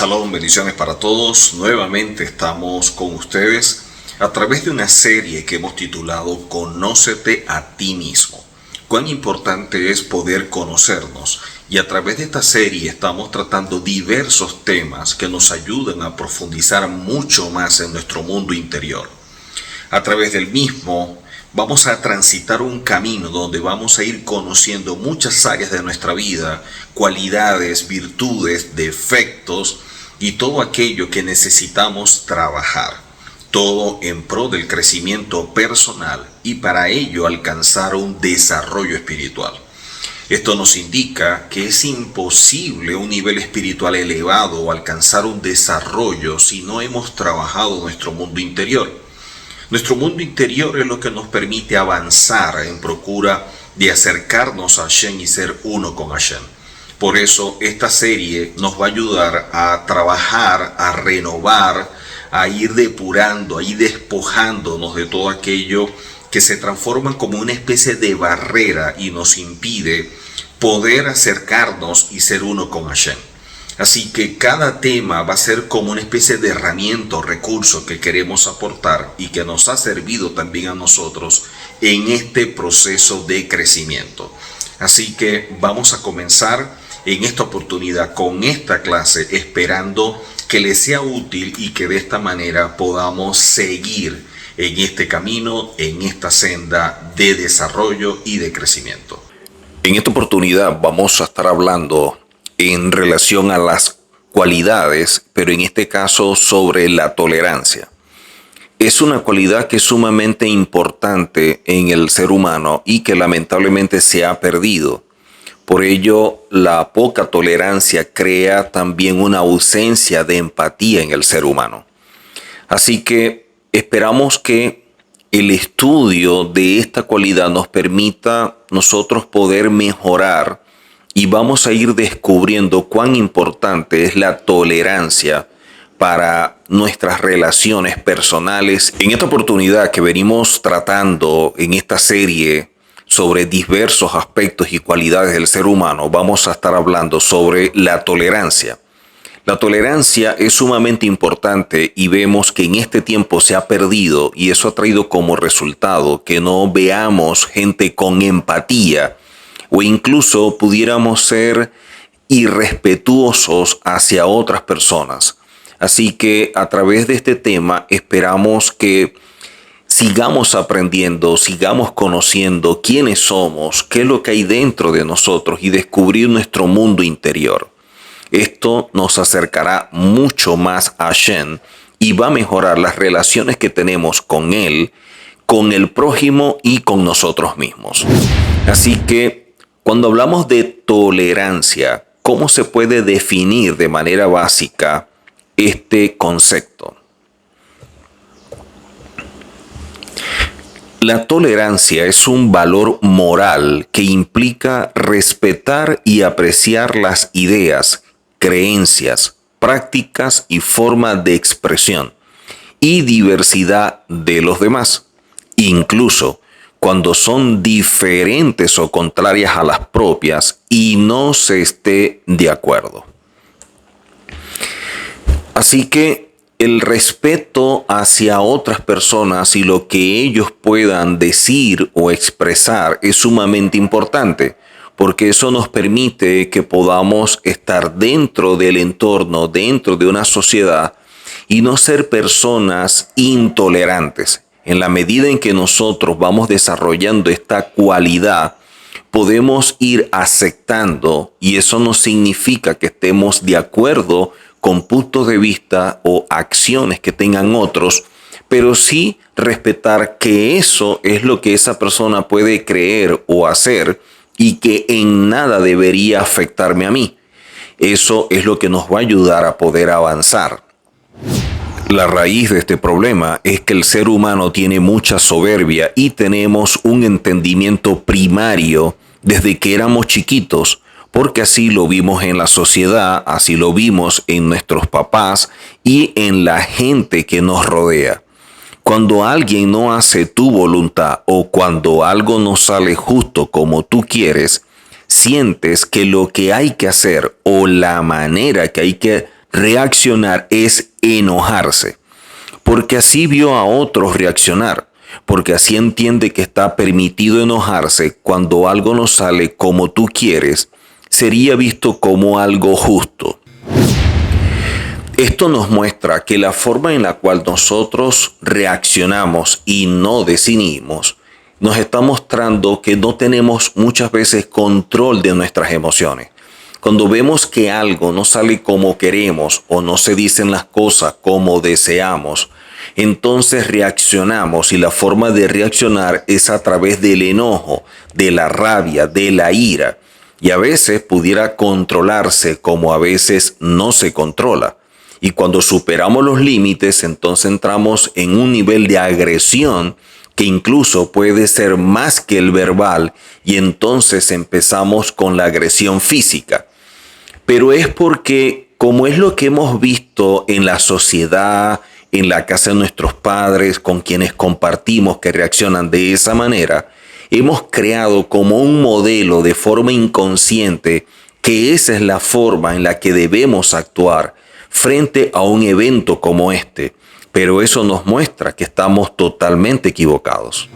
Shalom, bendiciones para todos. Nuevamente estamos con ustedes a través de una serie que hemos titulado Conócete a ti mismo. Cuán importante es poder conocernos, y a través de esta serie estamos tratando diversos temas que nos ayudan a profundizar mucho más en nuestro mundo interior. A través del mismo vamos a transitar un camino donde vamos a ir conociendo muchas áreas de nuestra vida, cualidades, virtudes, defectos y todo aquello que necesitamos trabajar. Todo en pro del crecimiento personal y para ello alcanzar un desarrollo espiritual. Esto nos indica que es imposible un nivel espiritual elevado o alcanzar un desarrollo si no hemos trabajado nuestro mundo interior. Nuestro mundo interior es lo que nos permite avanzar en procura de acercarnos a Hashem y ser uno con Hashem. Por eso esta serie nos va a ayudar a trabajar, a renovar, a ir depurando, a ir despojándonos de todo aquello que se transforma como una especie de barrera y nos impide poder acercarnos y ser uno con Hashem. Así que cada tema va a ser como una especie de herramienta o recurso que queremos aportar y que nos ha servido también a nosotros en este proceso de crecimiento. Así que vamos a comenzar en esta oportunidad con esta clase, esperando que les sea útil y que de esta manera podamos seguir en este camino, en esta senda de desarrollo y de crecimiento. En esta oportunidad vamos a estar hablando en relación a las cualidades, pero en este caso sobre la tolerancia. Es una cualidad que es sumamente importante en el ser humano y que lamentablemente se ha perdido. Por ello, la poca tolerancia crea también una ausencia de empatía en el ser humano. Así que esperamos que el estudio de esta cualidad nos permita nosotros poder mejorar y vamos a ir descubriendo cuán importante es la tolerancia para nuestras relaciones personales. En esta oportunidad que venimos tratando en esta serie sobre diversos aspectos y cualidades del ser humano, vamos a estar hablando sobre la tolerancia. La tolerancia es sumamente importante y vemos que en este tiempo se ha perdido, y eso ha traído como resultado que no veamos gente con empatía, o incluso pudiéramos ser irrespetuosos hacia otras personas. Así que a través de este tema esperamos que sigamos aprendiendo, sigamos conociendo quiénes somos, qué es lo que hay dentro de nosotros y descubrir nuestro mundo interior. Esto nos acercará mucho más a Hashem y va a mejorar las relaciones que tenemos con Él, con el prójimo y con nosotros mismos. Así que cuando hablamos de tolerancia, ¿cómo se puede definir de manera básica este concepto? La tolerancia es un valor moral que implica respetar y apreciar las ideas, creencias, prácticas y forma de expresión y diversidad de los demás, incluso cuando son diferentes o contrarias a las propias y no se esté de acuerdo. Así que el respeto hacia otras personas y lo que ellos puedan decir o expresar es sumamente importante, porque eso nos permite que podamos estar dentro del entorno, dentro de una sociedad y no ser personas intolerantes. En la medida en que nosotros vamos desarrollando esta cualidad, podemos ir aceptando, y eso no significa que estemos de acuerdo con puntos de vista o acciones que tengan otros, pero sí respetar que eso es lo que esa persona puede creer o hacer y que en nada debería afectarme a mí. Eso es lo que nos va a ayudar a poder avanzar. La raíz de este problema es que el ser humano tiene mucha soberbia y tenemos un entendimiento primario desde que éramos chiquitos, porque así lo vimos en la sociedad, así lo vimos en nuestros papás y en la gente que nos rodea. Cuando alguien no hace tu voluntad o cuando algo no sale justo como tú quieres, sientes que lo que hay que hacer o la manera que hay que reaccionar es enojarse, porque así vio a otros reaccionar, porque así entiende que está permitido enojarse cuando algo no sale como tú quieres, sería visto como algo justo. Esto nos muestra que la forma en la cual nosotros reaccionamos y no decidimos nos está mostrando que no tenemos muchas veces control de nuestras emociones. Cuando vemos que algo no sale como queremos o no se dicen las cosas como deseamos, entonces reaccionamos, y la forma de reaccionar es a través del enojo, de la rabia, de la ira. Y a veces pudiera controlarse como a veces no se controla. Y cuando superamos los límites, entonces entramos en un nivel de agresión que incluso puede ser más que el verbal, y entonces empezamos con la agresión física. Pero es porque, como es lo que hemos visto en la sociedad, en la casa de nuestros padres, con quienes compartimos que reaccionan de esa manera, hemos creado como un modelo de forma inconsciente que esa es la forma en la que debemos actuar frente a un evento como este. Pero eso nos muestra que estamos totalmente equivocados.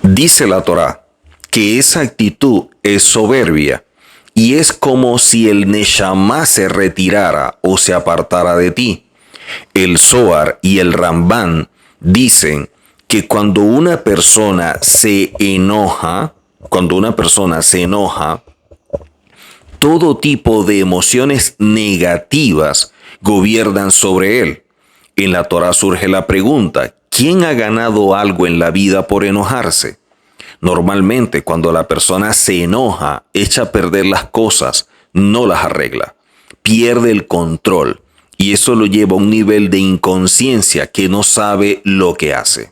Dice la Torá que esa actitud es soberbia y es como si el Neshama se retirara o se apartara de ti. El Zohar y el Rambán dicen que cuando una persona se enoja, todo tipo de emociones negativas gobiernan sobre él. En la Torá surge la pregunta: ¿quién ha ganado algo en la vida por enojarse? Normalmente, cuando la persona se enoja, echa a perder las cosas, no las arregla, pierde el control, y eso lo lleva a un nivel de inconsciencia que no sabe lo que hace.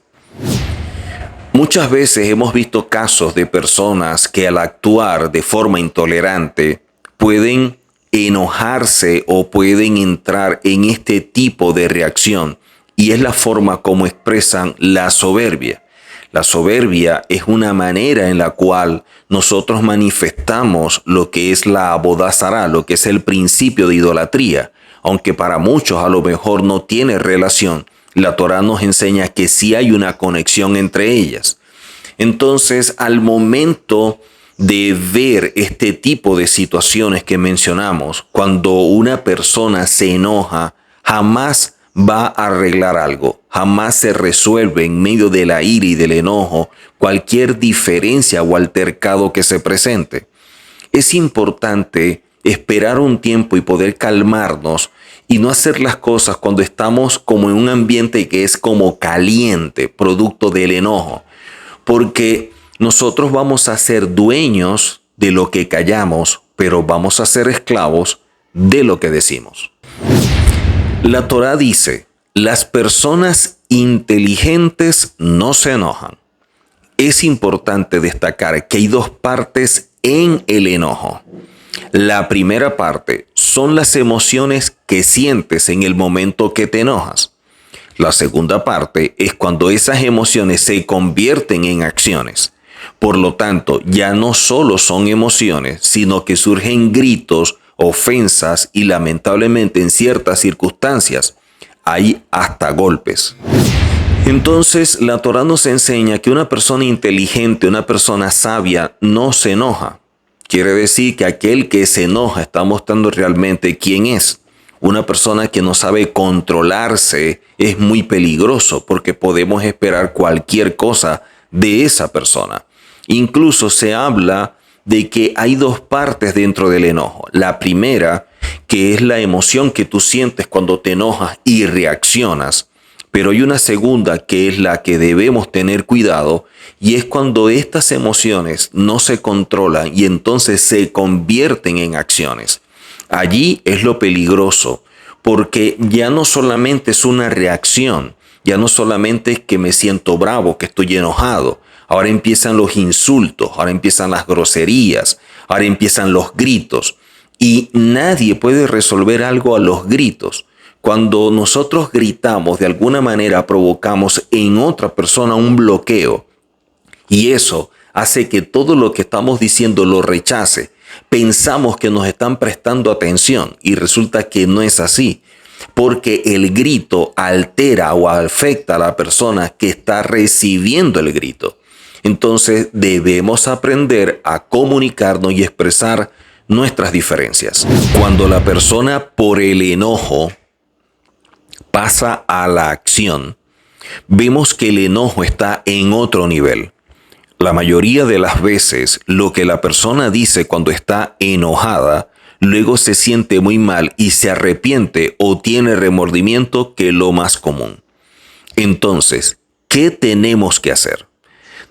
Muchas veces hemos visto casos de personas que al actuar de forma intolerante pueden enojarse o pueden entrar en este tipo de reacción, y es la forma como expresan la soberbia. La soberbia es una manera en la cual nosotros manifestamos lo que es la Abodá Zará, lo que es el principio de idolatría, aunque para muchos a lo mejor no tiene relación. La Torá nos enseña que sí hay una conexión entre ellas. Entonces, al momento de ver este tipo de situaciones que mencionamos, cuando una persona se enoja, jamás va a arreglar algo, jamás se resuelve en medio de la ira y del enojo cualquier diferencia o altercado que se presente. Es importante esperar un tiempo y poder calmarnos y no hacer las cosas cuando estamos como en un ambiente que es como caliente, producto del enojo, porque nosotros vamos a ser dueños de lo que callamos, pero vamos a ser esclavos de lo que decimos. La Torá dice: las personas inteligentes no se enojan. Es importante destacar que hay dos partes en el enojo. La primera parte son las emociones que sientes en el momento que te enojas. La segunda parte es cuando esas emociones se convierten en acciones. Por lo tanto, ya no solo son emociones, sino que surgen gritos, ofensas y lamentablemente en ciertas circunstancias hay hasta golpes. Entonces, la Torá nos enseña que una persona inteligente, una persona sabia, no se enoja. Quiere decir que aquel que se enoja está mostrando realmente quién es. Una persona que no sabe controlarse es muy peligroso porque podemos esperar cualquier cosa de esa persona. Incluso se habla de que hay dos partes dentro del enojo. La primera, que es la emoción que tú sientes cuando te enojas y reaccionas. Pero hay una segunda que es la que debemos tener cuidado, y es cuando estas emociones no se controlan y entonces se convierten en acciones. Allí es lo peligroso, porque ya no solamente es una reacción, ya no solamente es que me siento bravo, que estoy enojado. Ahora empiezan los insultos, ahora empiezan las groserías, ahora empiezan los gritos. Y nadie puede resolver algo a los gritos. Cuando nosotros gritamos, de alguna manera provocamos en otra persona un bloqueo. Y eso hace que todo lo que estamos diciendo lo rechace. Pensamos que nos están prestando atención y resulta que no es así, porque el grito altera o afecta a la persona que está recibiendo el grito. Entonces debemos aprender a comunicarnos y expresar nuestras diferencias. Cuando la persona por el enojo pasa a la acción, vemos que el enojo está en otro nivel. La mayoría de las veces lo que la persona dice cuando está enojada, luego se siente muy mal y se arrepiente o tiene remordimiento, que es lo más común. Entonces, ¿qué tenemos que hacer?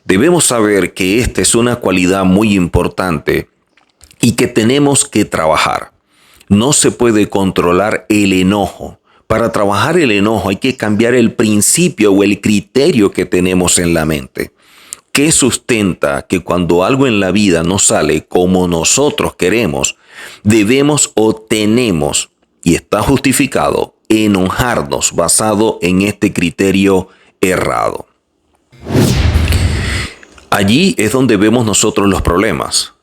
Debemos saber que esta es una cualidad muy importante y que tenemos que trabajar. No se puede controlar el enojo. Para trabajar el enojo hay que cambiar el principio o el criterio que tenemos en la mente. ¿Qué sustenta que cuando algo en la vida no sale como nosotros queremos, debemos o tenemos, y está justificado, enojarnos basado en este criterio errado? Allí es donde vemos nosotros los problemas.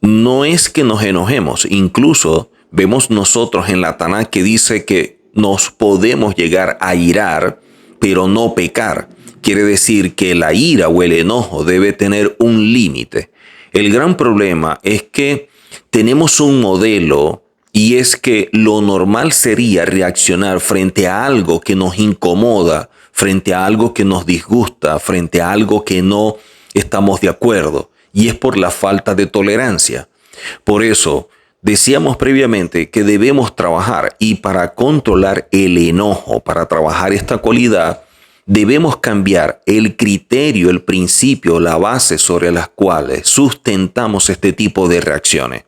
No es que nos enojemos, incluso vemos nosotros en la Taná que dice que nos podemos llegar a irar, pero no pecar. Quiere decir que la ira o el enojo debe tener un límite. El gran problema es que tenemos un modelo y es que lo normal sería reaccionar frente a algo que nos incomoda, frente a algo que nos disgusta, frente a algo que no estamos de acuerdo, y es por la falta de tolerancia. Por eso, decíamos previamente que debemos trabajar, y para controlar el enojo, para trabajar esta cualidad, debemos cambiar el criterio, el principio, la base sobre las cuales sustentamos este tipo de reacciones.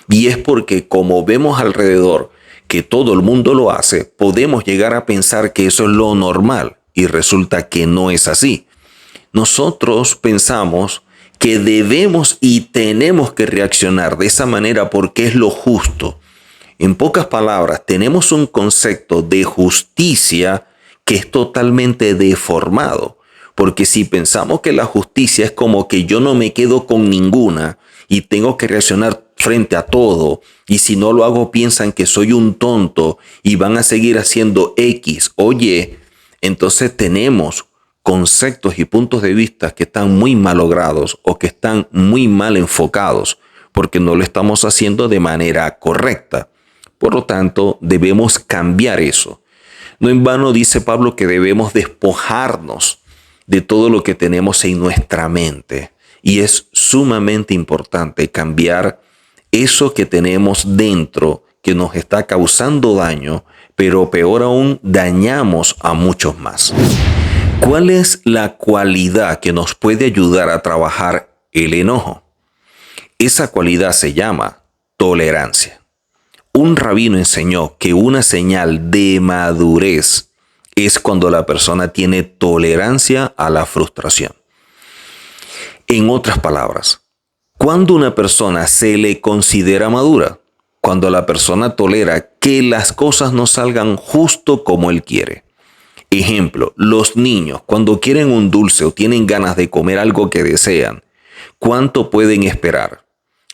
Y es porque, como vemos alrededor que todo el mundo lo hace, podemos llegar a pensar que eso es lo normal, y resulta que no es así. Nosotros pensamos que debemos y tenemos que reaccionar de esa manera porque es lo justo. En pocas palabras, tenemos un concepto de justicia que es totalmente deformado. Porque si pensamos que la justicia es como que yo no me quedo con ninguna y tengo que reaccionar frente a todo, y si no lo hago piensan que soy un tonto y van a seguir haciendo X o Y, entonces tenemos conceptos y puntos de vista que están muy mal logrados o que están muy mal enfocados porque no lo estamos haciendo de manera correcta. Por lo tanto, debemos cambiar eso. No en vano dice Pablo que debemos despojarnos de todo lo que tenemos en nuestra mente. Y es sumamente importante cambiar eso que tenemos dentro que nos está causando daño, pero peor aún, dañamos a muchos más. ¿Cuál es la cualidad que nos puede ayudar a trabajar el enojo? Esa cualidad se llama tolerancia. Un rabino enseñó que una señal de madurez es cuando la persona tiene tolerancia a la frustración. En otras palabras, cuando una persona se le considera madura, cuando la persona tolera que las cosas no salgan justo como él quiere. Ejemplo, los niños cuando quieren un dulce o tienen ganas de comer algo que desean, ¿cuánto pueden esperar?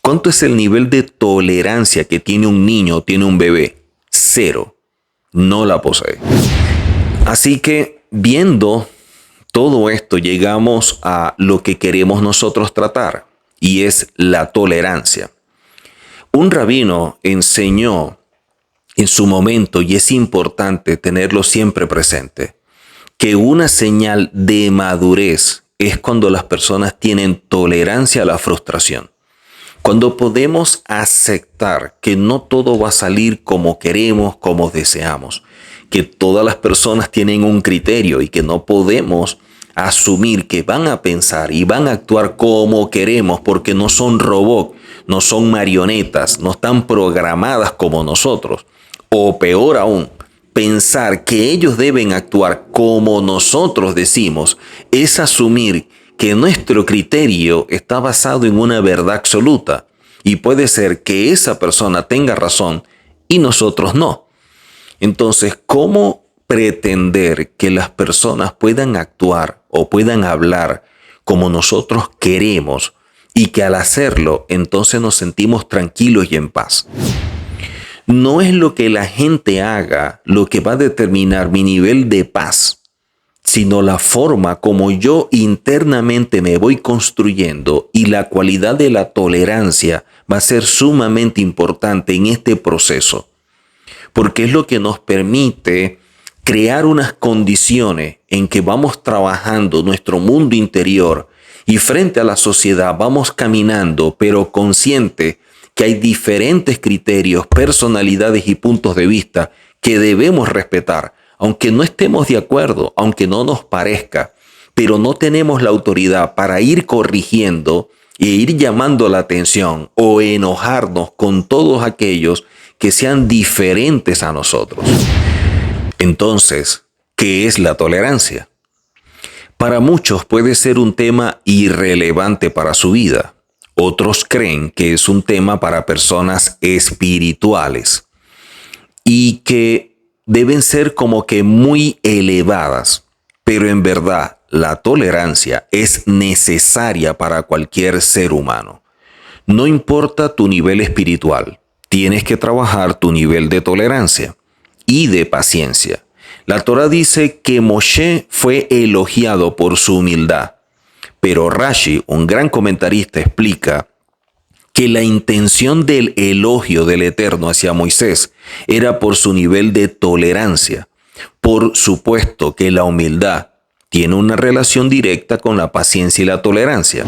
¿Cuánto es el nivel de tolerancia que tiene un niño o tiene un bebé? 0. No la posee. Así que viendo todo esto llegamos a lo que queremos nosotros tratar y es la tolerancia. Un rabino enseñó en su momento, y es importante tenerlo siempre presente, que una señal de madurez es cuando las personas tienen tolerancia a la frustración. Cuando podemos aceptar que no todo va a salir como queremos, como deseamos, que todas las personas tienen un criterio y que no podemos asumir que van a pensar y van a actuar como queremos porque no son robots, no son marionetas, no están programadas como nosotros. O peor aún, pensar que ellos deben actuar como nosotros decimos es asumir que nuestro criterio está basado en una verdad absoluta y puede ser que esa persona tenga razón y nosotros no. Entonces, ¿cómo pretender que las personas puedan actuar o puedan hablar como nosotros queremos y que al hacerlo entonces nos sentimos tranquilos y en paz. No es lo que la gente haga lo que va a determinar mi nivel de paz, sino la forma como yo internamente me voy construyendo, y la cualidad de la tolerancia va a ser sumamente importante en este proceso, porque es lo que nos permite crear unas condiciones en que vamos trabajando nuestro mundo interior y frente a la sociedad vamos caminando, pero consciente que hay diferentes criterios, personalidades y puntos de vista que debemos respetar, aunque no estemos de acuerdo, aunque no nos parezca, pero no tenemos la autoridad para ir corrigiendo e ir llamando la atención o enojarnos con todos aquellos que sean diferentes a nosotros. Entonces, ¿qué es la tolerancia? Para muchos puede ser un tema irrelevante para su vida. Otros creen que es un tema para personas espirituales y que deben ser como que muy elevadas. Pero en verdad, la tolerancia es necesaria para cualquier ser humano. No importa tu nivel espiritual, tienes que trabajar tu nivel de tolerancia y de paciencia. La Torá dice que Moshe fue elogiado por su humildad, pero Rashi, un gran comentarista, explica que la intención del elogio del Eterno hacia Moisés era por su nivel de tolerancia. Por supuesto que la humildad tiene una relación directa con la paciencia y la tolerancia.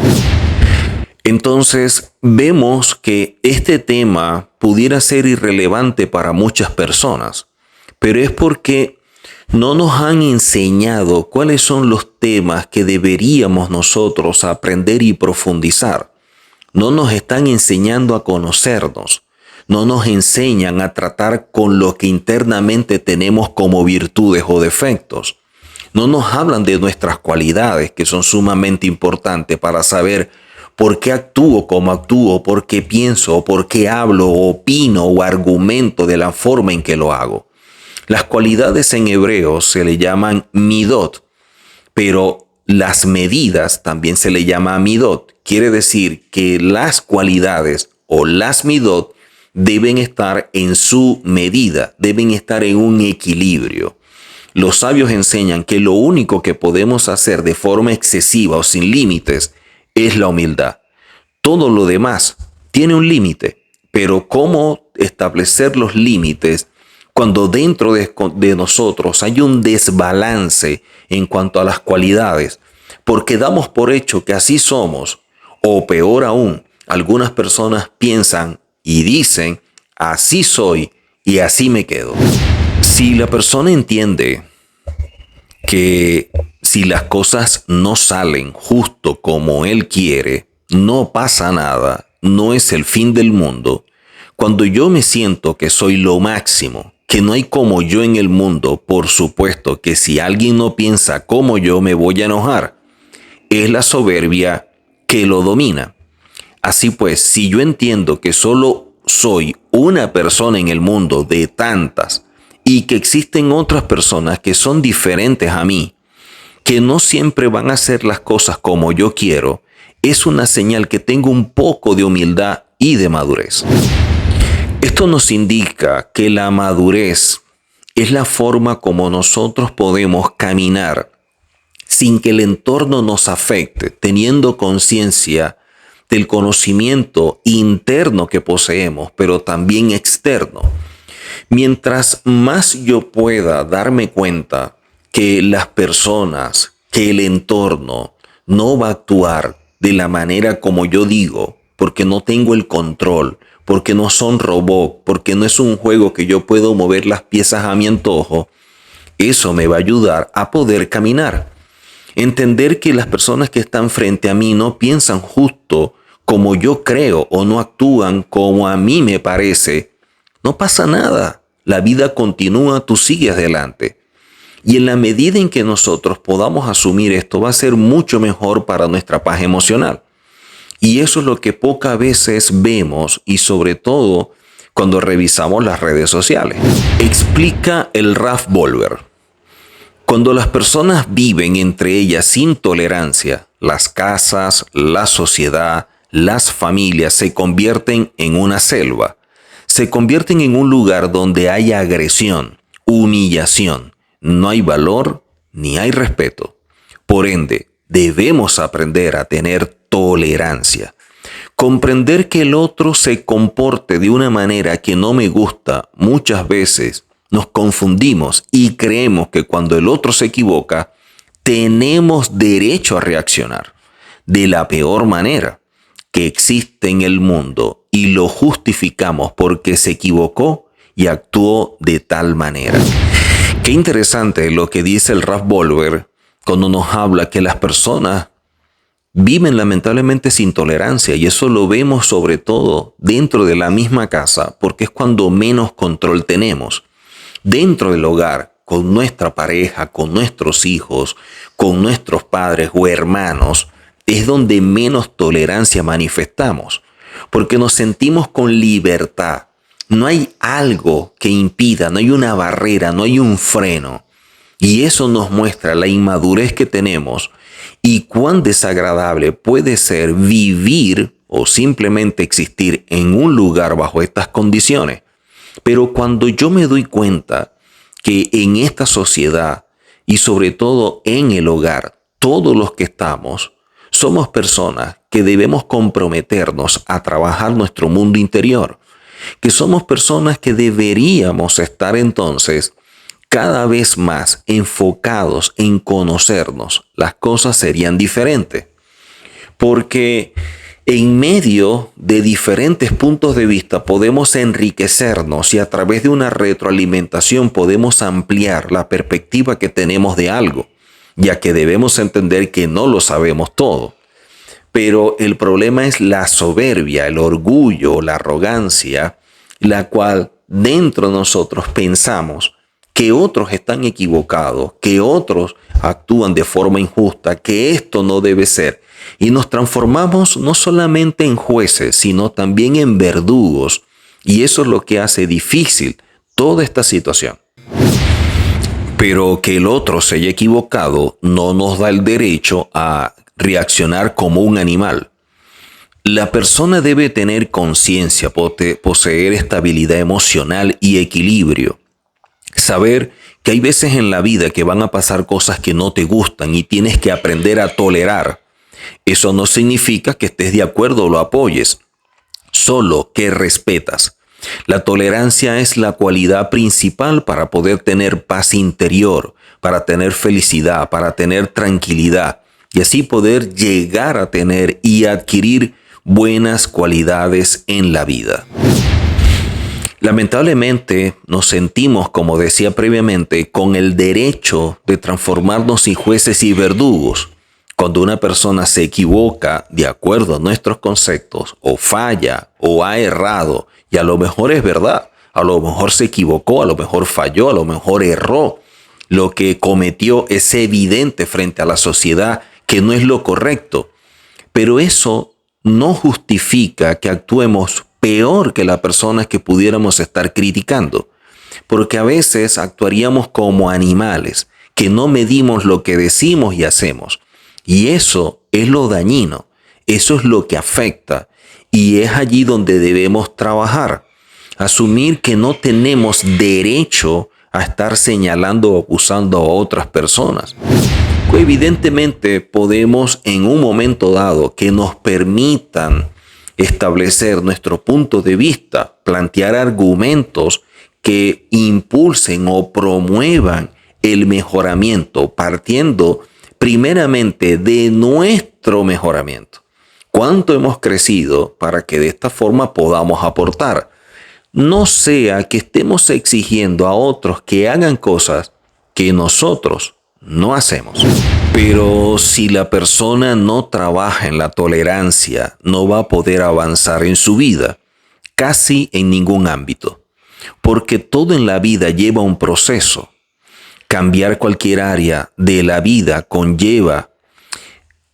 Entonces, vemos que este tema pudiera ser irrelevante para muchas personas, pero es porque no nos han enseñado cuáles son los temas que deberíamos nosotros aprender y profundizar. No nos están enseñando a conocernos. No nos enseñan a tratar con lo que internamente tenemos como virtudes o defectos. No nos hablan de nuestras cualidades, que son sumamente importantes para saber por qué actúo como actúo, por qué pienso, por qué hablo, opino o argumento de la forma en que lo hago. Las cualidades en hebreo se le llaman midot, pero las medidas también se le llama midot. Quiere decir que las cualidades o las midot deben estar en su medida, deben estar en un equilibrio. Los sabios enseñan que lo único que podemos hacer de forma excesiva o sin límites es la humildad. Todo lo demás tiene un límite, pero ¿cómo establecer los límites cuando dentro de nosotros hay un desbalance en cuanto a las cualidades? Porque damos por hecho que así somos, o peor aún, algunas personas piensan y dicen, así soy y así me quedo. Si la persona entiende que si las cosas no salen justo como él quiere, no pasa nada, no es el fin del mundo. Cuando yo me siento que soy lo máximo, que no hay como yo en el mundo, por supuesto que si alguien no piensa como yo me voy a enojar. Es la soberbia que lo domina. Así pues, si yo entiendo que solo soy una persona en el mundo de tantas y que existen otras personas que son diferentes a mí, que no siempre van a hacer las cosas como yo quiero, es una señal que tengo un poco de humildad y de madurez. Esto nos indica que la madurez es la forma como nosotros podemos caminar sin que el entorno nos afecte, teniendo conciencia del conocimiento interno que poseemos, pero también externo. Mientras más yo pueda darme cuenta que las personas, que el entorno no va a actuar de la manera como yo digo, porque no tengo el control, porque no son robots, porque no es un juego que yo puedo mover las piezas a mi antojo, eso me va a ayudar a poder caminar. Entender que las personas que están frente a mí no piensan justo como yo creo o no actúan como a mí me parece. No pasa nada. La vida continúa, tú sigues adelante. Y en la medida en que nosotros podamos asumir esto, va a ser mucho mejor para nuestra paz emocional. Y eso es lo que pocas veces vemos, y sobre todo cuando revisamos las redes sociales. Explica el Raf Volver. Cuando las personas viven entre ellas sin tolerancia, las casas, la sociedad, las familias se convierten en una selva, se convierten en un lugar donde hay agresión, humillación, no hay valor ni hay respeto. Por ende, debemos aprender a tener tolerancia. Comprender que el otro se comporte de una manera que no me gusta, muchas veces nos confundimos y creemos que cuando el otro se equivoca, tenemos derecho a reaccionar de la peor manera que existe en el mundo y lo justificamos porque se equivocó y actuó de tal manera. Qué interesante lo que dice el Ralph Bollwer cuando nos habla que las personas viven lamentablemente sin tolerancia, y eso lo vemos sobre todo dentro de la misma casa, porque es cuando menos control tenemos. Dentro del hogar, con nuestra pareja, con nuestros hijos, con nuestros padres o hermanos, es donde menos tolerancia manifestamos, porque nos sentimos con libertad. No hay algo que impida, no hay una barrera, no hay un freno. Y eso nos muestra la inmadurez que tenemos y cuán desagradable puede ser vivir o simplemente existir en un lugar bajo estas condiciones. Pero cuando yo me doy cuenta que en esta sociedad y sobre todo en el hogar, todos los que estamos, somos personas que debemos comprometernos a trabajar nuestro mundo interior, que somos personas que deberíamos estar entonces cada vez más enfocados en conocernos, las cosas serían diferentes. Porque en medio de diferentes puntos de vista podemos enriquecernos y a través de una retroalimentación podemos ampliar la perspectiva que tenemos de algo, ya que debemos entender que no lo sabemos todo. Pero el problema es la soberbia, el orgullo, la arrogancia, la cual dentro de nosotros pensamos que otros están equivocados, que otros actúan de forma injusta, que esto no debe ser. Y nos transformamos no solamente en jueces, sino también en verdugos. Y eso es lo que hace difícil toda esta situación. Pero que el otro se haya equivocado no nos da el derecho a reaccionar como un animal. La persona debe tener conciencia, poseer estabilidad emocional y equilibrio. Saber que hay veces en la vida que van a pasar cosas que no te gustan y tienes que aprender a tolerar. Eso no significa que estés de acuerdo o lo apoyes, solo que respetas. La tolerancia es la cualidad principal para poder tener paz interior, para tener felicidad, para tener tranquilidad y así poder llegar a tener y adquirir buenas cualidades en la vida. Lamentablemente nos sentimos, como decía previamente, con el derecho de transformarnos en jueces y verdugos. Cuando una persona se equivoca de acuerdo a nuestros conceptos, o falla, o ha errado, y a lo mejor es verdad, a lo mejor se equivocó, a lo mejor falló, a lo mejor erró. Lo que cometió es evidente frente a la sociedad que no es lo correcto. Pero eso no justifica que actuemos peor que las personas que pudiéramos estar criticando, porque a veces actuaríamos como animales, que no medimos lo que decimos y hacemos. Y eso es lo dañino, eso es lo que afecta, y es allí donde debemos trabajar. Asumir que no tenemos derecho a estar señalando o acusando a otras personas. Evidentemente podemos en un momento dado que nos permitan establecer nuestro punto de vista, plantear argumentos que impulsen o promuevan el mejoramiento, partiendo primeramente de nuestro mejoramiento. ¿Cuánto hemos crecido para que de esta forma podamos aportar? No sea que estemos exigiendo a otros que hagan cosas que nosotros no hacemos. Pero si la persona no trabaja en la tolerancia, no va a poder avanzar en su vida, casi en ningún ámbito. Porque todo en la vida lleva un proceso. Cambiar cualquier área de la vida conlleva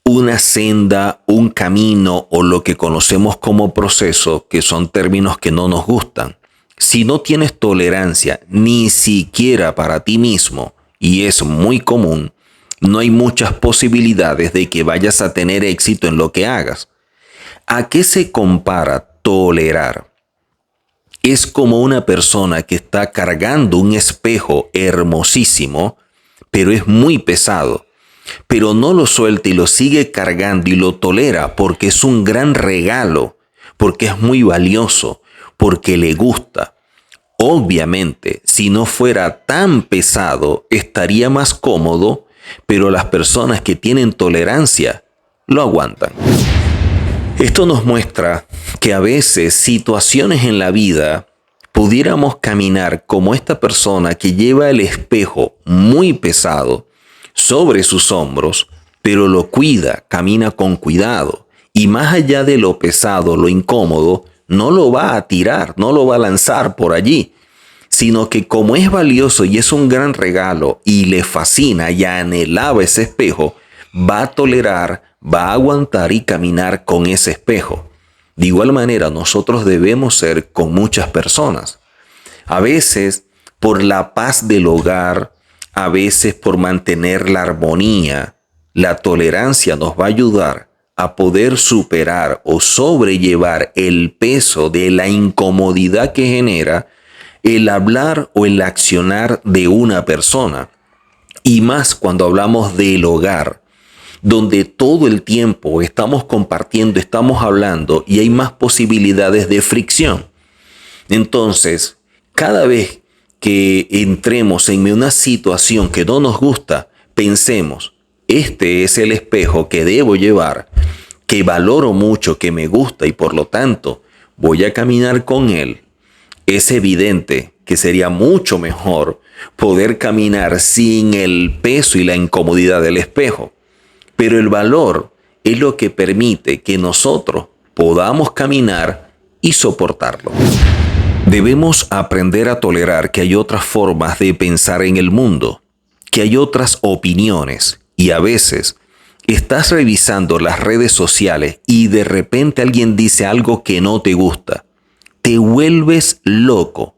una senda, un camino o lo que conocemos como proceso, que son términos que no nos gustan. Si no tienes tolerancia ni siquiera para ti mismo, y es muy común, no hay muchas posibilidades de que vayas a tener éxito en lo que hagas. ¿A qué se compara tolerar? Es como una persona que está cargando un espejo hermosísimo, pero es muy pesado, pero no lo suelta y lo sigue cargando y lo tolera porque es un gran regalo, porque es muy valioso, porque le gusta. Obviamente, si no fuera tan pesado, estaría más cómodo, pero las personas que tienen tolerancia lo aguantan. Esto nos muestra que a veces situaciones en la vida pudiéramos caminar como esta persona que lleva el espejo muy pesado sobre sus hombros, pero lo cuida, camina con cuidado y más allá de lo pesado, lo incómodo, no lo va a tirar, no lo va a lanzar por allí, sino que como es valioso y es un gran regalo y le fascina y anhelaba ese espejo, va a tolerar, va a aguantar y caminar con ese espejo. De igual manera, nosotros debemos ser con muchas personas. A veces por la paz del hogar, a veces por mantener la armonía, la tolerancia nos va a ayudar a poder superar o sobrellevar el peso de la incomodidad que genera el hablar o el accionar de una persona. Y más cuando hablamos del hogar, donde todo el tiempo estamos compartiendo, estamos hablando y hay más posibilidades de fricción. Entonces, cada vez que entremos en una situación que no nos gusta, pensemos, este es el espejo que debo llevar, que valoro mucho, que me gusta y por lo tanto voy a caminar con él. Es evidente que sería mucho mejor poder caminar sin el peso y la incomodidad del espejo. Pero el valor es lo que permite que nosotros podamos caminar y soportarlo. Debemos aprender a tolerar que hay otras formas de pensar en el mundo, que hay otras opiniones y a veces estás revisando las redes sociales y de repente alguien dice algo que no te gusta. Te vuelves loco,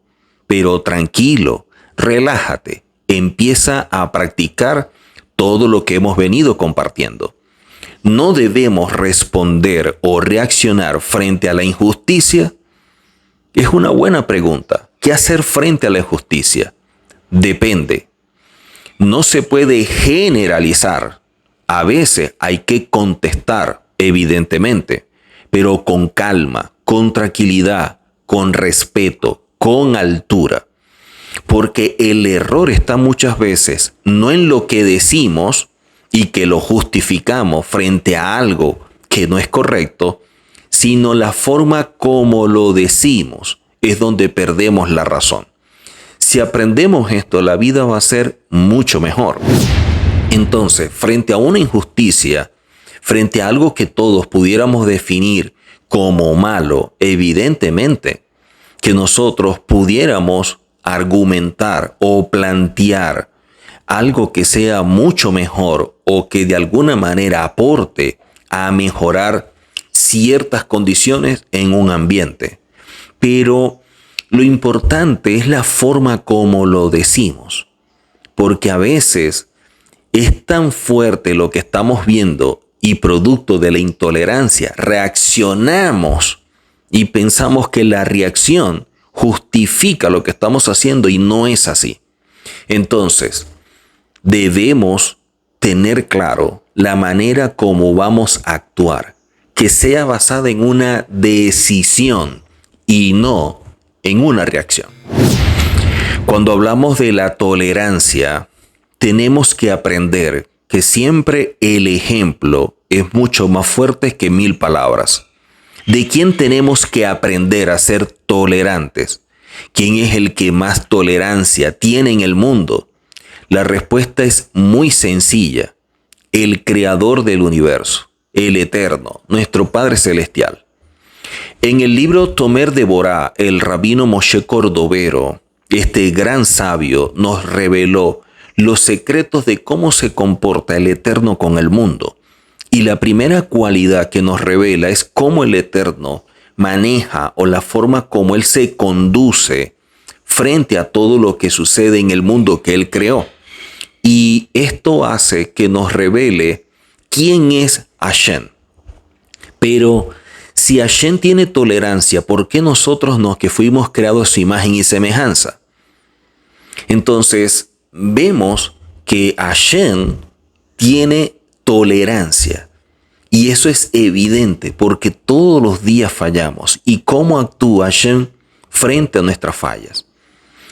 pero tranquilo, relájate, empieza a practicar todo lo que hemos venido compartiendo. No debemos responder o reaccionar frente a la injusticia. Es una buena pregunta. ¿Qué hacer frente a la injusticia? Depende. No se puede generalizar. A veces hay que contestar, evidentemente, pero con calma, con tranquilidad, con respeto, con altura. Porque el error está muchas veces no en lo que decimos y que lo justificamos frente a algo que no es correcto, sino la forma como lo decimos es donde perdemos la razón. Si aprendemos esto, la vida va a ser mucho mejor. Entonces, frente a una injusticia, frente a algo que todos pudiéramos definir como malo, evidentemente, que nosotros pudiéramos argumentar o plantear algo que sea mucho mejor o que de alguna manera aporte a mejorar ciertas condiciones en un ambiente. Pero lo importante es la forma como lo decimos, porque a veces es tan fuerte lo que estamos viendo y producto de la intolerancia, reaccionamos y pensamos que la reacción justifica lo que estamos haciendo y no es así. Entonces, debemos tener claro la manera como vamos a actuar, que sea basada en una decisión y no en una reacción. Cuando hablamos de la tolerancia, tenemos que aprender que siempre el ejemplo es mucho más fuerte que 1000 palabras. ¿De quién tenemos que aprender a ser tolerantes? ¿Quién es el que más tolerancia tiene en el mundo? La respuesta es muy sencilla. El creador del universo, el eterno, nuestro Padre Celestial. En el libro Tomer de Borá, el rabino Moshe Cordovero, este gran sabio, nos reveló los secretos de cómo se comporta el Eterno con el mundo. Y la primera cualidad que nos revela es cómo el Eterno maneja o la forma como Él se conduce frente a todo lo que sucede en el mundo que Él creó. Y esto hace que nos revele quién es Hashem. Pero si Hashem tiene tolerancia, ¿por qué nosotros no, que fuimos creados a su imagen y semejanza? Entonces, vemos que Hashem tiene tolerancia. Y eso es evidente porque todos los días fallamos. ¿Y cómo actúa Hashem frente a nuestras fallas?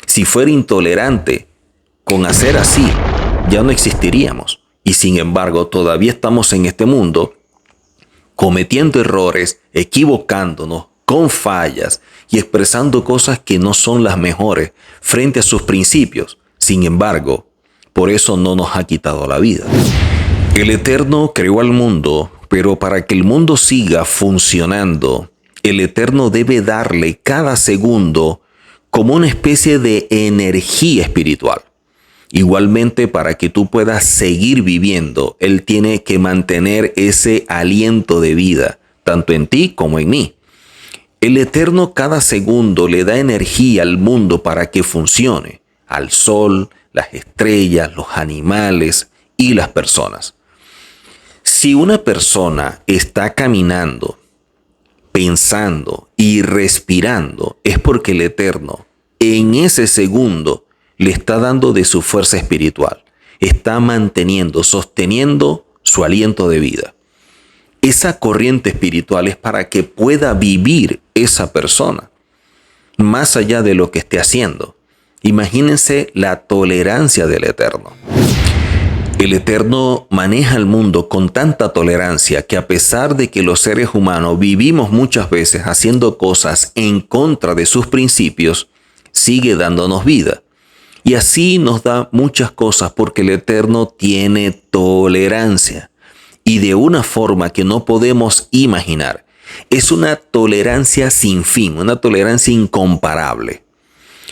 Si fuera intolerante con hacer así, ya no existiríamos. Y sin embargo, todavía estamos en este mundo cometiendo errores, equivocándonos, con fallas y expresando cosas que no son las mejores frente a sus principios. Sin embargo, por eso no nos ha quitado la vida. El Eterno creó al mundo, pero para que el mundo siga funcionando, el Eterno debe darle cada segundo como una especie de energía espiritual. Igualmente, para que tú puedas seguir viviendo, Él tiene que mantener ese aliento de vida, tanto en ti como en mí. El Eterno cada segundo le da energía al mundo para que funcione, al sol, las estrellas, los animales y las personas. Si una persona está caminando, pensando y respirando, es porque el Eterno en ese segundo le está dando de su fuerza espiritual, está manteniendo, sosteniendo su aliento de vida. Esa corriente espiritual es para que pueda vivir esa persona, más allá de lo que esté haciendo. Imagínense la tolerancia del Eterno. El Eterno maneja el mundo con tanta tolerancia que a pesar de que los seres humanos vivimos muchas veces haciendo cosas en contra de sus principios, sigue dándonos vida. Y así nos da muchas cosas porque el Eterno tiene tolerancia. Y de una forma que no podemos imaginar. Es una tolerancia sin fin, una tolerancia incomparable.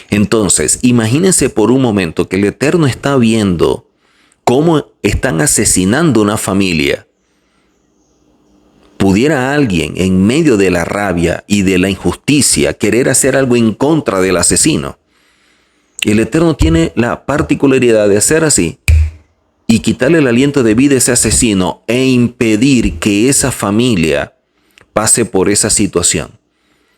Entonces, imagínense por un momento que el Eterno está viendo cómo están asesinando una familia. ¿Pudiera alguien, en medio de la rabia y de la injusticia, querer hacer algo en contra del asesino? El Eterno tiene la particularidad de hacer así y quitarle el aliento de vida a ese asesino e impedir que esa familia pase por esa situación.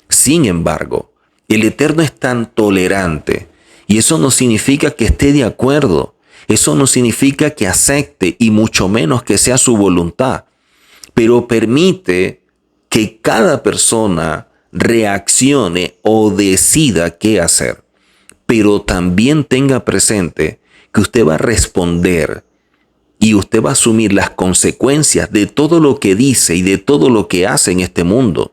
Sin embargo, el Eterno es tan tolerante y eso no significa que esté de acuerdo. Eso no significa que acepte y mucho menos que sea su voluntad. Pero permite que cada persona reaccione o decida qué hacer. Pero también tenga presente que usted va a responder y usted va a asumir las consecuencias de todo lo que dice y de todo lo que hace en este mundo.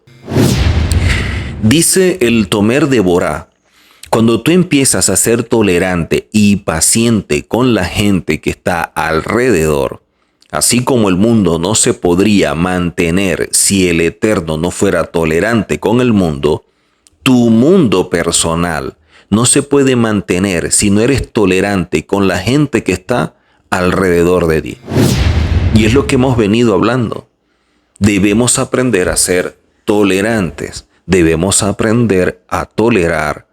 Dice el Tomer de Borá, cuando tú empiezas a ser tolerante y paciente con la gente que está alrededor, así como el mundo no se podría mantener si el Eterno no fuera tolerante con el mundo, tu mundo personal no se puede mantener si no eres tolerante con la gente que está alrededor de ti. Y es lo que hemos venido hablando. Debemos aprender a ser tolerantes. Debemos aprender a tolerar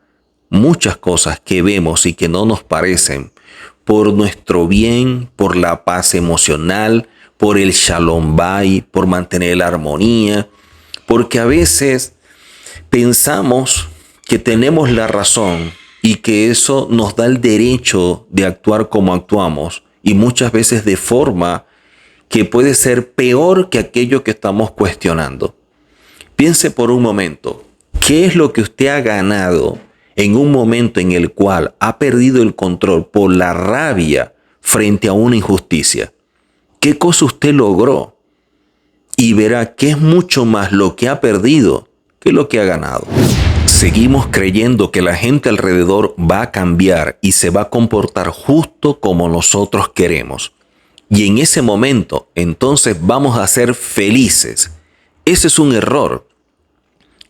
muchas cosas que vemos y que no nos parecen por nuestro bien, por la paz emocional, por el Shalom Bay, por mantener la armonía, porque a veces pensamos que tenemos la razón y que eso nos da el derecho de actuar como actuamos y muchas veces de forma que puede ser peor que aquello que estamos cuestionando. Piense por un momento, ¿qué es lo que usted ha ganado en un momento en el cual ha perdido el control por la rabia frente a una injusticia? ¿Qué cosa usted logró? Y verá que es mucho más lo que ha perdido que lo que ha ganado. Seguimos creyendo que la gente alrededor va a cambiar y se va a comportar justo como nosotros queremos. Y en ese momento, entonces vamos a ser felices. Ese es un error.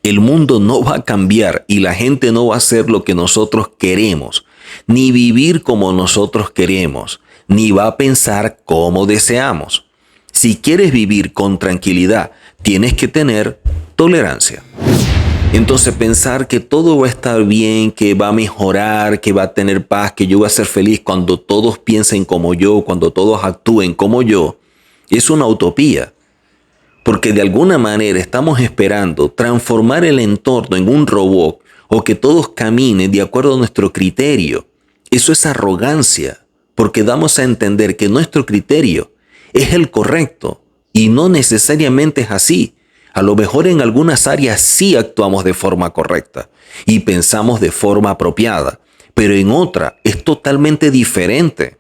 El mundo no va a cambiar y la gente no va a hacer lo que nosotros queremos, ni vivir como nosotros queremos, ni va a pensar como deseamos. Si quieres vivir con tranquilidad, tienes que tener tolerancia. Entonces pensar que todo va a estar bien, que va a mejorar, que va a tener paz, que yo voy a ser feliz cuando todos piensen como yo, cuando todos actúen como yo, es una utopía. porque de alguna manera estamos esperando transformar el entorno en un robot o que todos caminen de acuerdo a nuestro criterio. Eso es arrogancia, porque damos a entender que nuestro criterio es el correcto y no necesariamente es así. A lo mejor en algunas áreas sí actuamos de forma correcta y pensamos de forma apropiada, pero en otra es totalmente diferente.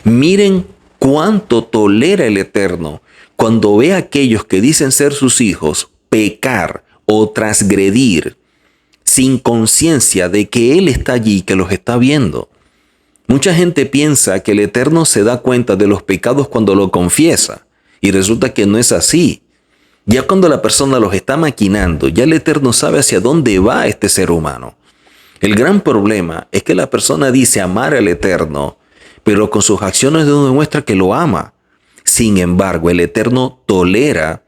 Miren cuánto tolera el Eterno cuando ve a aquellos que dicen ser sus hijos pecar o transgredir sin conciencia de que Él está allí, que los está viendo. Mucha gente piensa que el Eterno se da cuenta de los pecados cuando lo confiesa, y resulta que no es así. Ya cuando la persona los está maquinando, ya el Eterno sabe hacia dónde va este ser humano. El gran problema es que la persona dice amar al Eterno, pero con sus acciones no demuestra que lo ama. Sin embargo, el Eterno tolera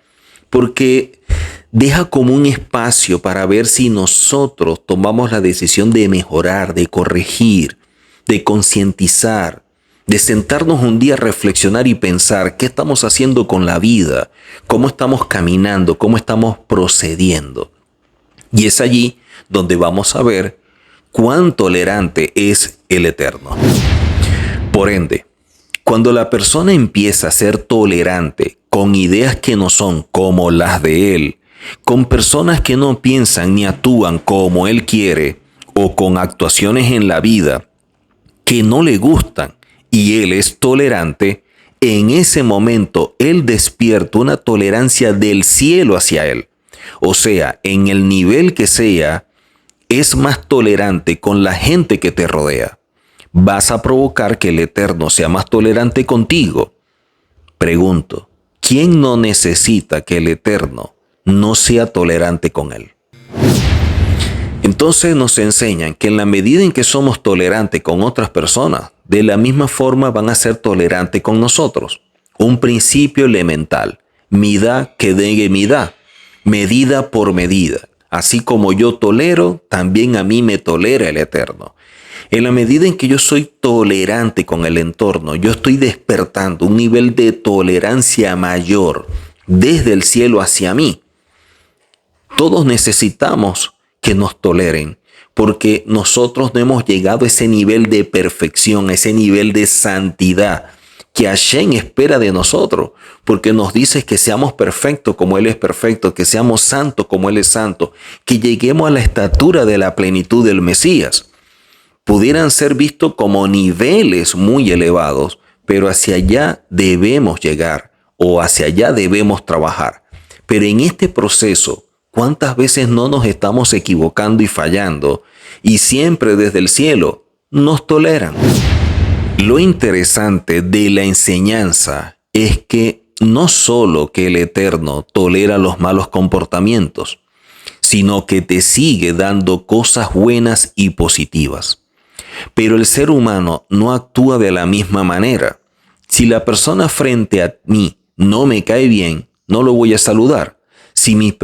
porque deja como un espacio para ver si nosotros tomamos la decisión de mejorar, de corregir, de concientizar, de sentarnos un día a reflexionar y pensar qué estamos haciendo con la vida, cómo estamos caminando, cómo estamos procediendo. Y es allí donde vamos a ver cuán tolerante es el Eterno. Por ende, cuando la persona empieza a ser tolerante con ideas que no son como las de él, con personas que no piensan ni actúan como él quiere, o con actuaciones en la vida que no le gustan y él es tolerante, en ese momento él despierta una tolerancia del cielo hacia él. O sea, en el nivel que sea, es más tolerante con la gente que te rodea. Vas a provocar que el Eterno sea más tolerante contigo. Pregunto, ¿quién no necesita que el Eterno no sea tolerante con él? Entonces nos enseñan que en la medida en que somos tolerantes con otras personas, de la misma forma van a ser tolerantes con nosotros. Un principio elemental, midá que degue midá, medida por medida. Así como yo tolero, también a mí me tolera el Eterno. En la medida en que yo soy tolerante con el entorno, yo estoy despertando un nivel de tolerancia mayor desde el cielo hacia mí. Todos necesitamos que nos toleren, porque nosotros no hemos llegado a ese nivel de perfección, a ese nivel de santidad que Hashem espera de nosotros, porque nos dice que seamos perfectos como Él es perfecto, que seamos santos como Él es santo, que lleguemos a la estatura de la plenitud del Mesías. Pudieran ser vistos como niveles muy elevados, pero hacia allá debemos llegar o hacia allá debemos trabajar. Pero en este proceso, ¿cuántas veces no nos estamos equivocando y fallando? Y siempre desde el cielo nos toleran. Lo interesante de la enseñanza es que no solo que el Eterno tolera los malos comportamientos, sino que te sigue dando cosas buenas y positivas. Pero el ser humano no actúa de la misma manera. Si la persona frente a mí no me cae bien, no lo voy a saludar. Si mi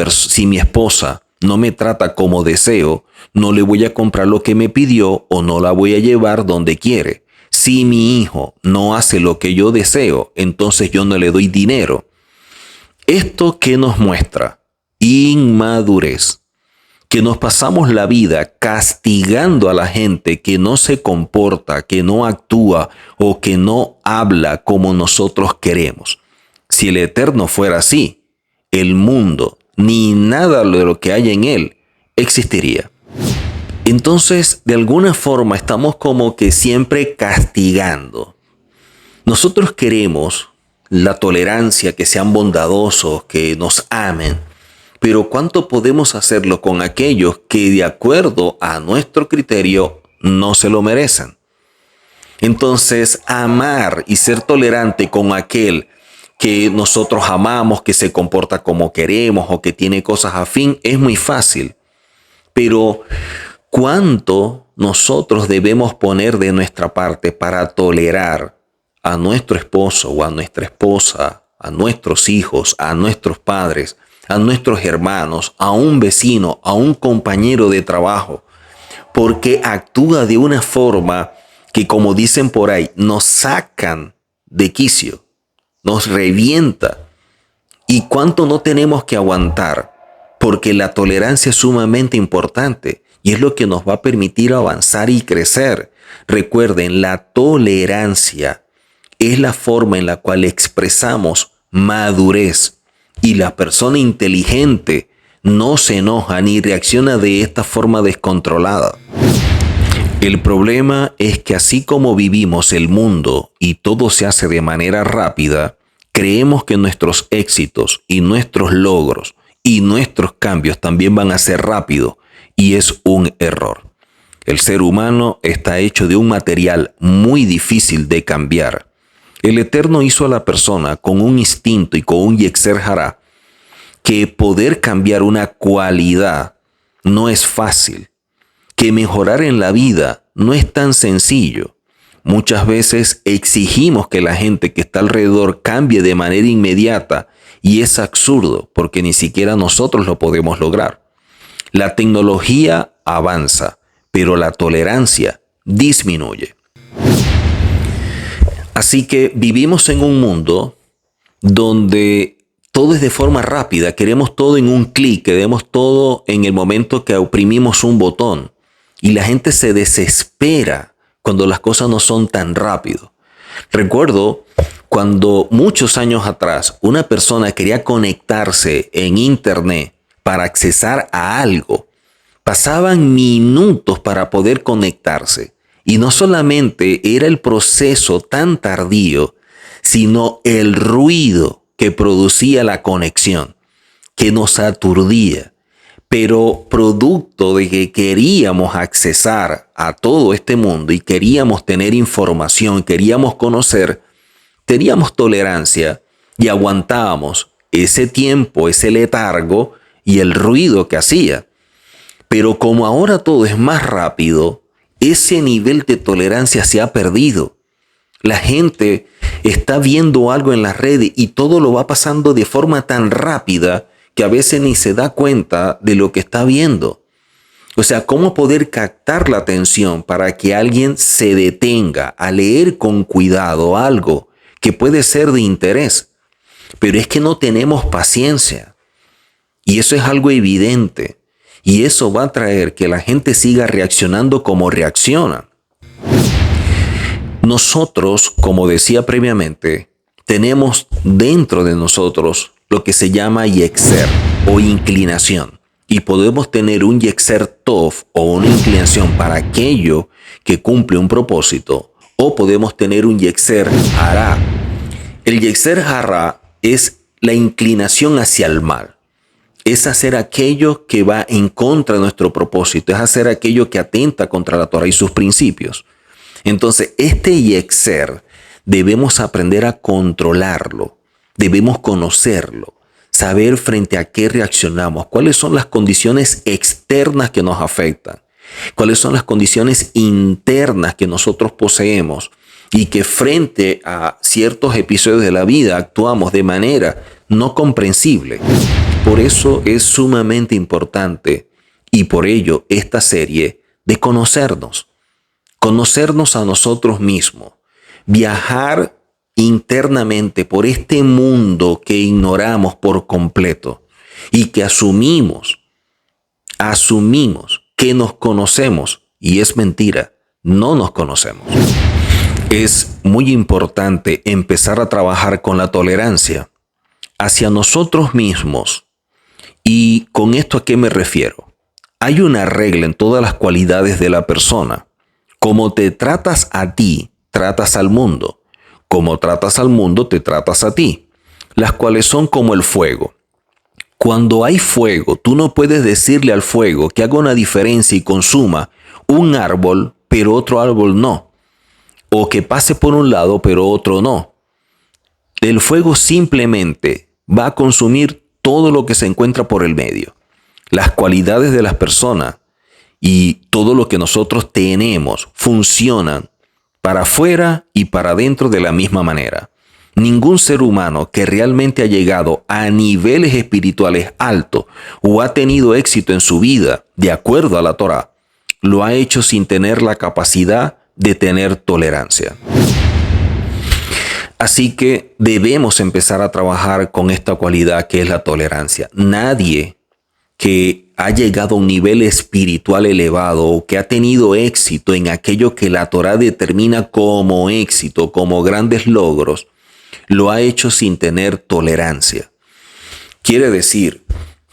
esposa no me trata como deseo, no le voy a comprar lo que me pidió o no la voy a llevar donde quiere. Si mi hijo no hace lo que yo deseo, entonces yo no le doy dinero. ¿Esto qué nos muestra? Inmadurez. Que nos pasamos la vida castigando a la gente que no se comporta, que no actúa o que no habla como nosotros queremos. Si el Eterno fuera así, el mundo ni nada de lo que hay en él existiría. Entonces, de alguna forma estamos como que siempre castigando. Nosotros queremos la tolerancia, que sean bondadosos, que nos amen. Pero ¿cuánto podemos hacerlo con aquellos que de acuerdo a nuestro criterio no se lo merecen? Entonces, amar y ser tolerante con aquel que nosotros amamos, que se comporta como queremos o que tiene cosas afín, es muy fácil. Pero ¿cuánto nosotros debemos poner de nuestra parte para tolerar a nuestro esposo o a nuestra esposa, a nuestros hijos, a nuestros padres, a nuestros hermanos, a un vecino, a un compañero de trabajo? Porque actúa de una forma que, como dicen por ahí, nos sacan de quicio, nos revienta. ¿Y cuánto no tenemos que aguantar? Porque la tolerancia es sumamente importante y es lo que nos va a permitir avanzar y crecer. Recuerden, la tolerancia es la forma en la cual expresamos madurez, y la persona inteligente no se enoja ni reacciona de esta forma descontrolada. El problema es que así como vivimos el mundo y todo se hace de manera rápida, creemos que nuestros éxitos y nuestros logros y nuestros cambios también van a ser rápidos, y es un error. El ser humano está hecho de un material muy difícil de cambiar. El Eterno hizo a la persona con un instinto y con un Yetzer Hará, que poder cambiar una cualidad no es fácil, que mejorar en la vida no es tan sencillo. Muchas veces exigimos que la gente que está alrededor cambie de manera inmediata, y es absurdo porque ni siquiera nosotros lo podemos lograr. La tecnología avanza, pero la tolerancia disminuye. Así que vivimos en un mundo donde todo es de forma rápida, queremos todo en un clic, queremos todo en el momento que oprimimos un botón, y la gente se desespera cuando las cosas no son tan rápido. Recuerdo cuando muchos años atrás una persona quería conectarse en internet para accesar a algo. Pasaban minutos para poder conectarse, y no solamente era el proceso tan tardío, sino el ruido que producía la conexión, que nos aturdía. Pero producto de que queríamos accesar a todo este mundo y queríamos tener información, queríamos conocer, teníamos tolerancia y aguantábamos ese tiempo, ese letargo y el ruido que hacía. Pero como ahora todo es más rápido, ese nivel de tolerancia se ha perdido. La gente está viendo algo en las redes y todo lo va pasando de forma tan rápida que a veces ni se da cuenta de lo que está viendo. O sea, ¿cómo poder captar la atención para que alguien se detenga a leer con cuidado algo que puede ser de interés? Pero es que no tenemos paciencia. Y eso es algo evidente. Y eso va a traer que la gente siga reaccionando como reacciona. Nosotros, como decía previamente, tenemos dentro de nosotros lo que se llama Yetzer o inclinación. Y podemos tener un Yetzer Tov o una inclinación para aquello que cumple un propósito. O podemos tener un Yetzer Hará. El Yetzer Hará es la inclinación hacia el mal. Es hacer aquello que va en contra de nuestro propósito. Es hacer aquello que atenta contra la Torah y sus principios. Entonces, este Yetzer debemos aprender a controlarlo. Debemos conocerlo. Saber frente a qué reaccionamos. Cuáles son las condiciones externas que nos afectan. Cuáles son las condiciones internas que nosotros poseemos. Y que frente a ciertos episodios de la vida actuamos de manera no comprensible. Por eso es sumamente importante, y por ello esta serie, de conocernos. Conocernos a nosotros mismos. Viajar internamente por este mundo que ignoramos por completo y que asumimos que nos conocemos, y es mentira, no nos conocemos. Es muy importante empezar a trabajar con la tolerancia hacia nosotros mismos. ¿Y con esto a qué me refiero? Hay una regla en todas las cualidades de la persona. Como te tratas a ti, tratas al mundo. Como tratas al mundo, te tratas a ti. Las cuales son como el fuego. Cuando hay fuego, tú no puedes decirle al fuego que haga una diferencia y consuma un árbol, pero otro árbol no. O que pase por un lado, pero otro no. El fuego simplemente va a consumir todo lo que se encuentra por el medio. Las cualidades de las personas y todo lo que nosotros tenemos funcionan para afuera y para adentro de la misma manera. Ningún ser humano que realmente ha llegado a niveles espirituales altos o ha tenido éxito en su vida de acuerdo a la Torá, lo ha hecho sin tener la capacidad de tener tolerancia. Así que debemos empezar a trabajar con esta cualidad que es la tolerancia. Nadie que ha llegado a un nivel espiritual elevado o que ha tenido éxito en aquello que la Torá determina como éxito, como grandes logros, lo ha hecho sin tener tolerancia. Quiere decir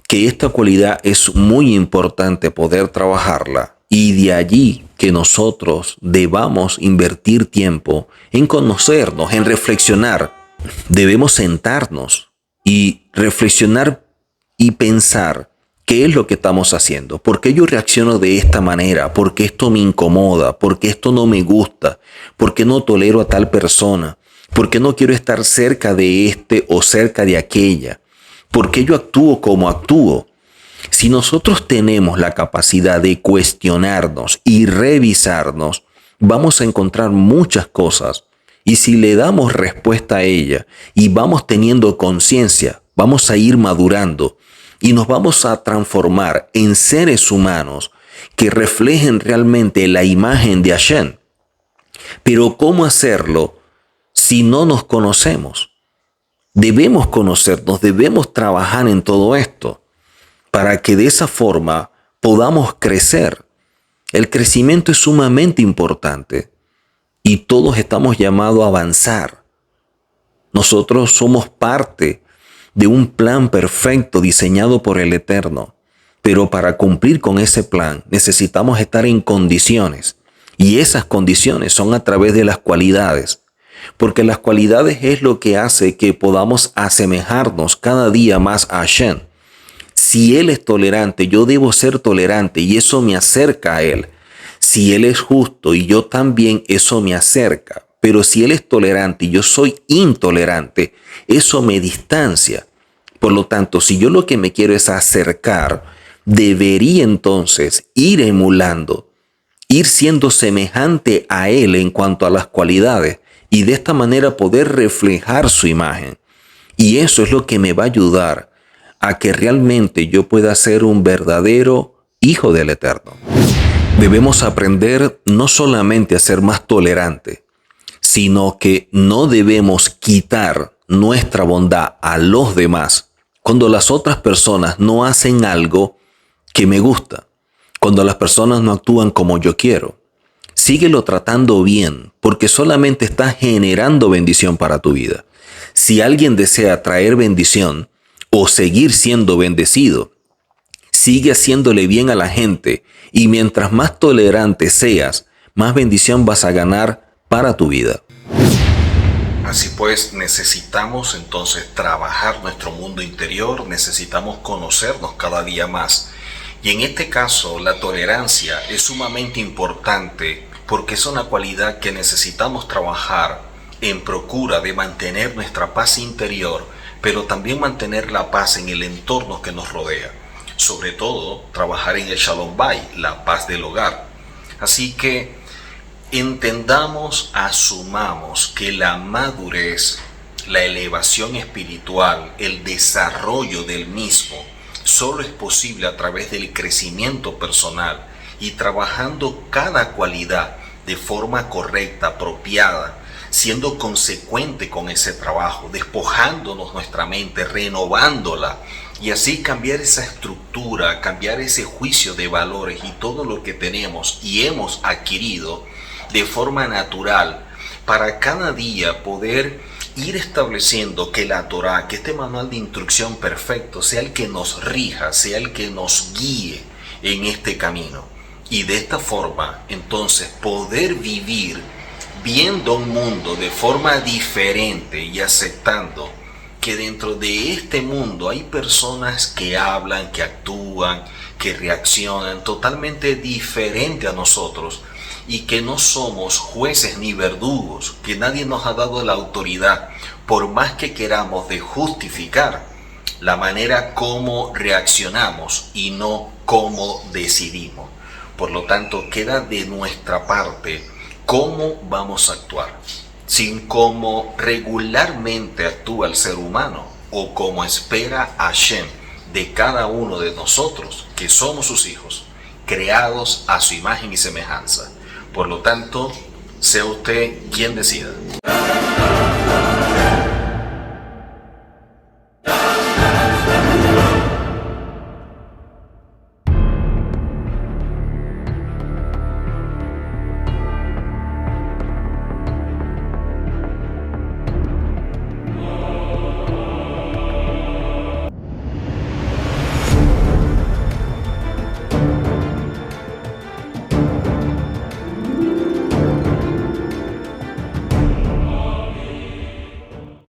que esta cualidad es muy importante poder trabajarla, y de allí que nosotros debamos invertir tiempo en conocernos, en reflexionar. Debemos sentarnos y reflexionar y pensar qué es lo que estamos haciendo, por qué yo reacciono de esta manera, por qué esto me incomoda, por qué esto no me gusta, por qué no tolero a tal persona, por qué no quiero estar cerca de este o cerca de aquella, por qué yo actúo como actúo. Si nosotros tenemos la capacidad de cuestionarnos y revisarnos, vamos a encontrar muchas cosas. Y si le damos respuesta a ella y vamos teniendo conciencia, vamos a ir madurando y nos vamos a transformar en seres humanos que reflejen realmente la imagen de Hashem. Pero ¿cómo hacerlo si no nos conocemos? Debemos conocernos, debemos trabajar en todo esto, para que de esa forma podamos crecer. El crecimiento es sumamente importante y todos estamos llamados a avanzar. Nosotros somos parte de un plan perfecto diseñado por el Eterno, pero para cumplir con ese plan necesitamos estar en condiciones, y esas condiciones son a través de las cualidades, porque las cualidades es lo que hace que podamos asemejarnos cada día más a Hashem. Si Él es tolerante, yo debo ser tolerante y eso me acerca a Él. Si Él es justo y yo también, eso me acerca. Pero si Él es tolerante y yo soy intolerante, eso me distancia. Por lo tanto, si yo lo que me quiero es acercar, debería entonces ir emulando, ir siendo semejante a Él en cuanto a las cualidades y de esta manera poder reflejar su imagen. Y eso es lo que me va a ayudar a que realmente yo pueda ser un verdadero hijo del Eterno. Debemos aprender no solamente a ser más tolerante, sino que no debemos quitar nuestra bondad a los demás cuando las otras personas no hacen algo que me gusta, cuando las personas no actúan como yo quiero. Síguelo tratando bien, porque solamente está generando bendición para tu vida. Si alguien desea traer bendición o seguir siendo bendecido, sigue haciéndole bien a la gente, y mientras más tolerante seas, más bendición vas a ganar para tu vida. Así pues, necesitamos entonces trabajar nuestro mundo interior, necesitamos conocernos cada día más. Y en este caso, la tolerancia es sumamente importante porque es una cualidad que necesitamos trabajar en procura de mantener nuestra paz interior, pero también mantener la paz en el entorno que nos rodea. Sobre todo, trabajar en el Shalom Bayit, la paz del hogar. Así que entendamos, asumamos que la madurez, la elevación espiritual, el desarrollo del mismo, solo es posible a través del crecimiento personal y trabajando cada cualidad de forma correcta, apropiada, siendo consecuente con ese trabajo, despojándonos nuestra mente, renovándola, y así cambiar esa estructura, cambiar ese juicio de valores y todo lo que tenemos y hemos adquirido de forma natural, para cada día poder ir estableciendo que la Torá, que este manual de instrucción perfecto, sea el que nos rija, sea el que nos guíe en este camino. Y de esta forma, entonces, poder vivir viendo un mundo de forma diferente y aceptando que dentro de este mundo hay personas que hablan, que actúan, que reaccionan totalmente diferente a nosotros, y que no somos jueces ni verdugos, que nadie nos ha dado la autoridad, por más que queramos, de justificar la manera como reaccionamos y no cómo decidimos. Por lo tanto, queda de nuestra parte cómo vamos a actuar, sin cómo regularmente actúa el ser humano o como espera Hashem de cada uno de nosotros, que somos sus hijos, creados a su imagen y semejanza. Por lo tanto, sea usted quien decida.